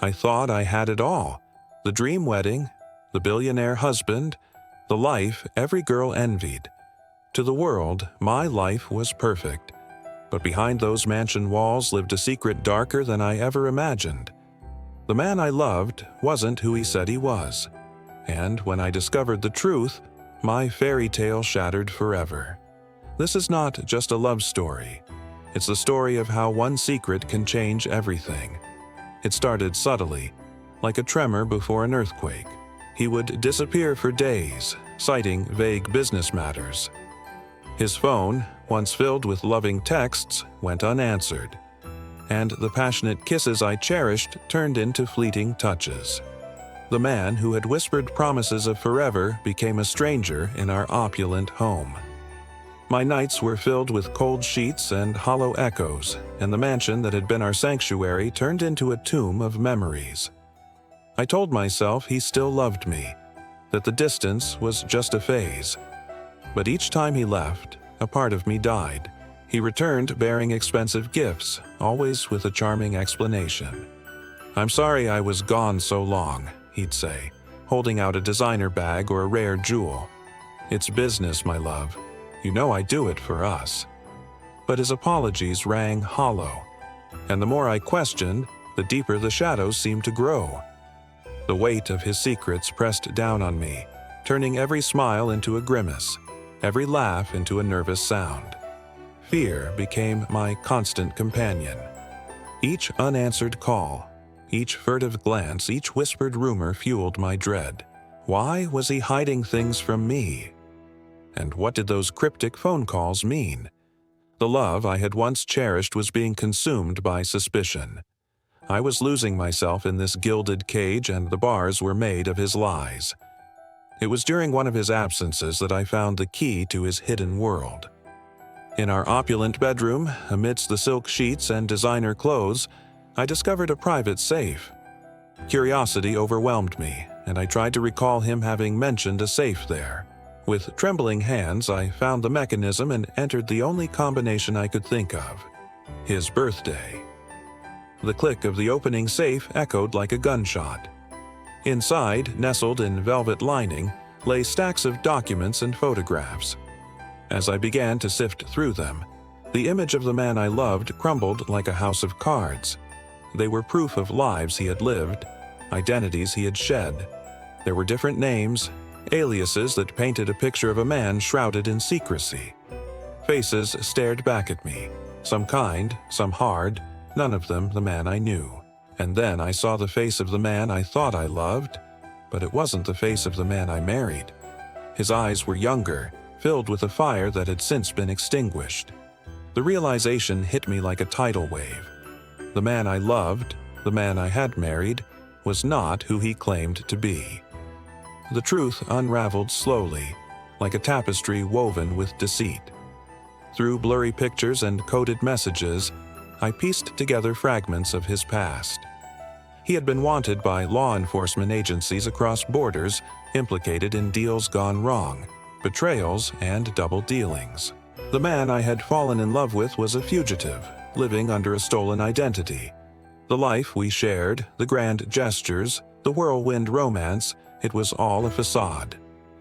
I thought I had it all: the dream wedding, the billionaire husband, the life every girl envied. To the world, my life was perfect. But behind those mansion walls lived a secret darker than I ever imagined. The man I loved wasn't who he said he was. And when I discovered the truth, my fairy tale shattered forever. This is not just a love story. It's the story of how one secret can change everything. It started subtly, like a tremor before an earthquake. He would disappear for days, citing vague business matters. His phone, once filled with loving texts, went unanswered, and the passionate kisses I cherished turned into fleeting touches. The man who had whispered promises of forever became a stranger in our opulent home. My nights were filled with cold sheets and hollow echoes, and the mansion that had been our sanctuary turned into a tomb of memories. I told myself he still loved me, that the distance was just a phase. But each time he left, a part of me died. He returned bearing expensive gifts, always with a charming explanation. "I'm sorry I was gone so long," he'd say, holding out a designer bag or a rare jewel. "It's business, my love. You know I do it for us." But his apologies rang hollow, and the more I questioned, the deeper the shadows seemed to grow. The weight of his secrets pressed down on me, turning every smile into a grimace, every laugh into a nervous sound. Fear became my constant companion. Each unanswered call, each furtive glance, each whispered rumor fueled my dread. Why was he hiding things from me? And what did those cryptic phone calls mean? The love I had once cherished was being consumed by suspicion. I was losing myself in this gilded cage, and the bars were made of his lies. It was during one of his absences that I found the key to his hidden world. In our opulent bedroom, amidst the silk sheets and designer clothes, I discovered a private safe. Curiosity overwhelmed me, and I tried to recall him having mentioned a safe there. With trembling hands, I found the mechanism and entered the only combination I could think of: his birthday. The click of the opening safe echoed like a gunshot. Inside, nestled in velvet lining, lay stacks of documents and photographs. As I began to sift through them, the image of the man I loved crumbled like a house of cards. They were proof of lives he had lived, identities he had shed. There were different names, aliases that painted a picture of a man shrouded in secrecy. Faces stared back at me, some kind, some hard, none of them the man I knew. And then I saw the face of the man I thought I loved, but it wasn't the face of the man I married. His eyes were younger, filled with a fire that had since been extinguished. The realization hit me like a tidal wave. The man I loved, the man I had married, was not who he claimed to be. The truth unraveled slowly, like a tapestry woven with deceit. Through blurry pictures and coded messages, I pieced together fragments of his past. He had been wanted by law enforcement agencies across borders, implicated in deals gone wrong, betrayals, and double dealings. The man I had fallen in love with was a fugitive, living under a stolen identity. The life we shared, the grand gestures, the whirlwind romance, it was all a facade.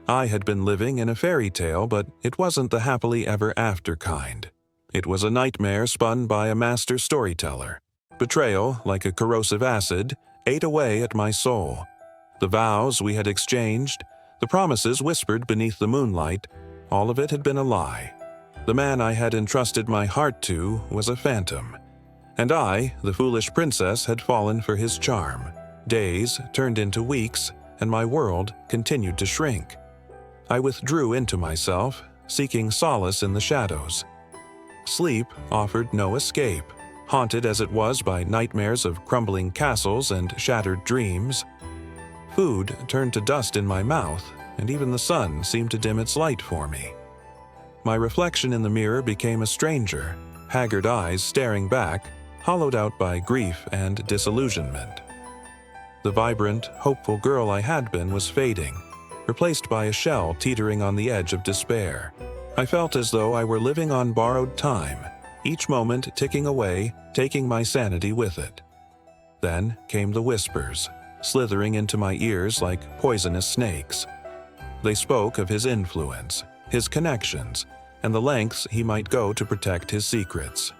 I had been living in a fairy tale, but it wasn't the happily ever after kind. It was a nightmare spun by a master storyteller. Betrayal, like a corrosive acid, ate away at my soul. The vows we had exchanged, the promises whispered beneath the moonlight, all of it had been a lie. The man I had entrusted my heart to was a phantom, and I, the foolish princess, had fallen for his charm. Days turned into weeks, and my world continued to shrink. I withdrew into myself, seeking solace in the shadows. Sleep offered no escape, haunted as it was by nightmares of crumbling castles and shattered dreams. Food turned to dust in my mouth, and even the sun seemed to dim its light for me. My reflection in the mirror became a stranger, haggard eyes staring back, hollowed out by grief and disillusionment. The vibrant, hopeful girl I had been was fading, replaced by a shell teetering on the edge of despair. I felt as though I were living on borrowed time, each moment ticking away, taking my sanity with it. Then came the whispers, slithering into my ears like poisonous snakes. They spoke of his influence, his connections, and the lengths he might go to protect his secrets.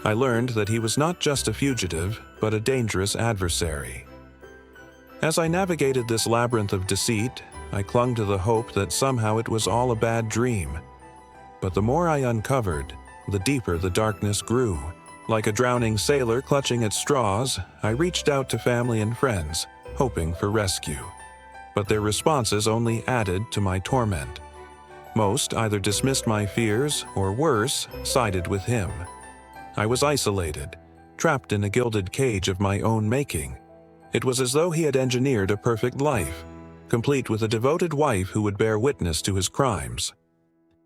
I learned that he was not just a fugitive, but a dangerous adversary. As I navigated this labyrinth of deceit, I clung to the hope that somehow it was all a bad dream. But the more I uncovered, the deeper the darkness grew. Like a drowning sailor clutching at straws, I reached out to family and friends, hoping for rescue. But their responses only added to my torment. Most either dismissed my fears, or worse, sided with him. I was isolated, trapped in a gilded cage of my own making. It was as though he had engineered a perfect life, complete with a devoted wife who would bear witness to his crimes.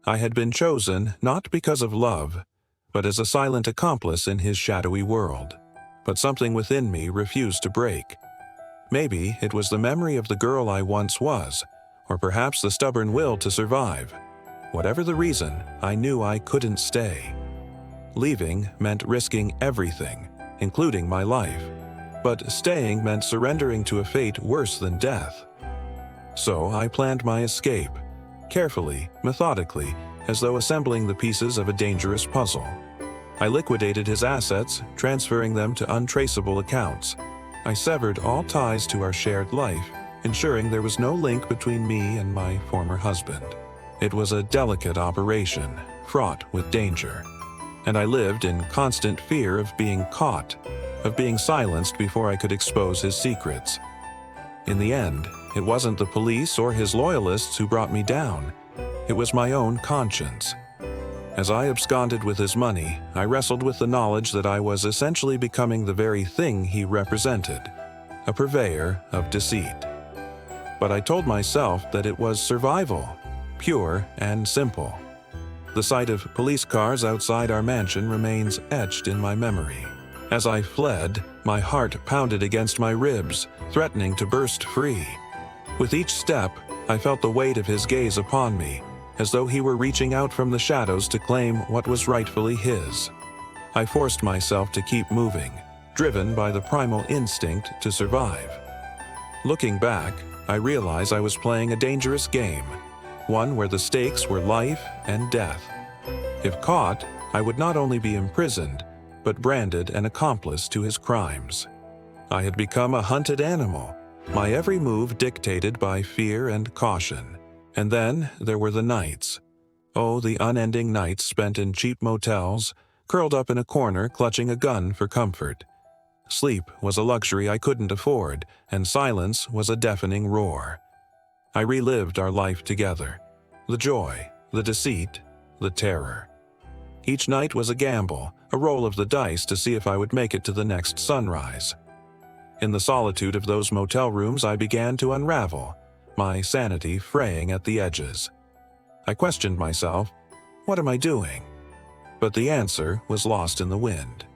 I had been chosen not because of love, but as a silent accomplice in his shadowy world. But something within me refused to break. Maybe it was the memory of the girl I once was, or perhaps the stubborn will to survive. Whatever the reason, I knew I couldn't stay. Leaving meant risking everything, including my life. But staying meant surrendering to a fate worse than death. So I planned my escape, carefully, methodically, as though assembling the pieces of a dangerous puzzle. I liquidated his assets, transferring them to untraceable accounts. I severed all ties to our shared life, ensuring there was no link between me and my former husband. It was a delicate operation, fraught with danger. And I lived in constant fear of being caught, of being silenced before I could expose his secrets. In the end, it wasn't the police or his loyalists who brought me down. It was my own conscience. As I absconded with his money, I wrestled with the knowledge that I was essentially becoming the very thing he represented, a purveyor of deceit. But I told myself that it was survival, pure and simple. The sight of police cars outside our mansion remains etched in my memory. As I fled, my heart pounded against my ribs, threatening to burst free. With each step, I felt the weight of his gaze upon me, as though he were reaching out from the shadows to claim what was rightfully his. I forced myself to keep moving, driven by the primal instinct to survive. Looking back, I realized I was playing a dangerous game, one where the stakes were life and death. If caught, I would not only be imprisoned, but branded an accomplice to his crimes. I had become a hunted animal, my every move dictated by fear and caution. And then there were the nights. Oh, the unending nights spent in cheap motels, curled up in a corner clutching a gun for comfort. Sleep was a luxury I couldn't afford, and silence was a deafening roar. I relived our life together, the joy, the deceit, the terror. Each night was a gamble, a roll of the dice to see if I would make it to the next sunrise. In the solitude of those motel rooms, I began to unravel, my sanity fraying at the edges. I questioned myself, what am I doing? But the answer was lost in the wind.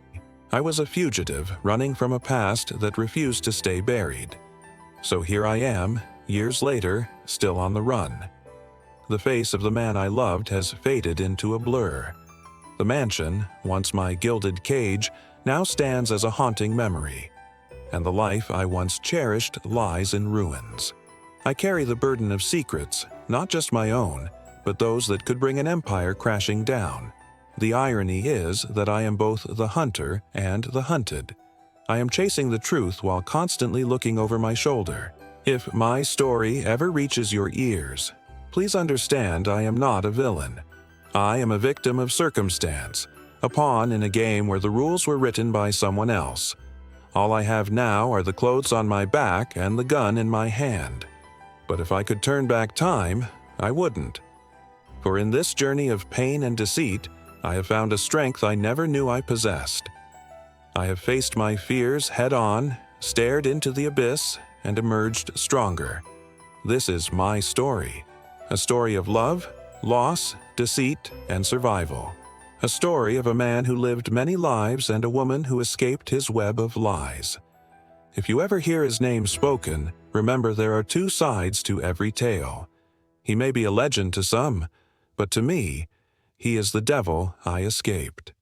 I was a fugitive running from a past that refused to stay buried. So here I am, years later, still on the run. The face of the man I loved has faded into a blur. The mansion, once my gilded cage, now stands as a haunting memory. And the life I once cherished lies in ruins. I carry the burden of secrets, not just my own, but those that could bring an empire crashing down. The irony is that I am both the hunter and the hunted. I am chasing the truth while constantly looking over my shoulder. If my story ever reaches your ears, please understand I am not a villain. I am a victim of circumstance, a pawn in a game where the rules were written by someone else. All I have now are the clothes on my back and the gun in my hand. But if I could turn back time, I wouldn't. For in this journey of pain and deceit, I have found a strength I never knew I possessed. I have faced my fears head-on, stared into the abyss, and emerged stronger. This is my story. A story of love, loss, deceit, and survival. A story of a man who lived many lives and a woman who escaped his web of lies. If you ever hear his name spoken, remember there are two sides to every tale. He may be a legend to some, but to me, he is the devil I escaped.